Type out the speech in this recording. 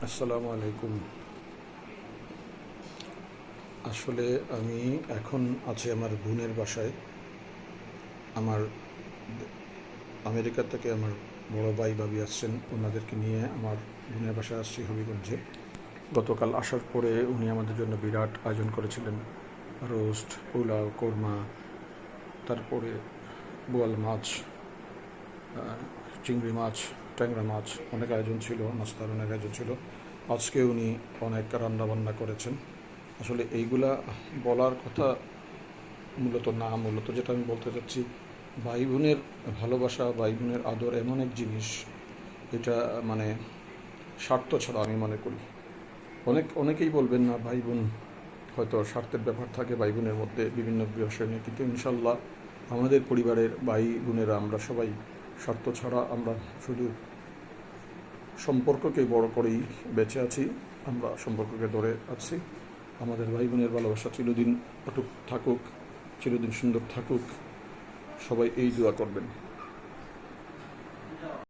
আসসালামু আলাইকুম। আসলে আমি এখন আছি আমার বোনের বাসায়। আমার আমেরিকা থেকে আমার বড় ভাই ভাবি আসছেন, ওনাদেরকে নিয়ে আমার বোনের বাসায় আসছি হবিগঞ্জে। গতকাল আসার পরে উনি আমাদের জন্য বিরাট আয়োজন করেছিলেন, রোস্ট, পোলাও, কোরমা, তারপরে বোয়াল মাছ, চিংড়ি মাছ, ট্যাংরা মাছ, অনেক আয়োজন ছিল, নাস্তার অনেক আয়োজন ছিল। আজকে উনি অনেক রান্নাবান্না করেছেন। আসলে এইগুলা বলার কথা মূলত যেটা আমি বলতে চাচ্ছি, ভাই বোনের ভালোবাসা, ভাই বোনের আদর এমন এক জিনিস, এটা মানে স্বার্থ ছাড়া আমি মনে করি। অনেকেই বলবেন না ভাই বোন হয়তো স্বার্থের ব্যাপার থাকে ভাই বোনের মধ্যে বিভিন্ন বিষয় নিয়ে, কিন্তু ইনশাল্লাহ আমাদের পরিবারের ভাই বোনেরা আমরা সবাই স্বার্থ ছাড়া আমরা শুধু সম্পর্ককেই বড় করেই বেঁচে আছি। আমরা সম্পর্ককে ধরে আছি। আমাদের ভাই বোনের ভালোবাসা চিরদিন অটুট থাকুক, চিরদিন সুন্দর থাকুক। সবাই এই দোয়া করবেন।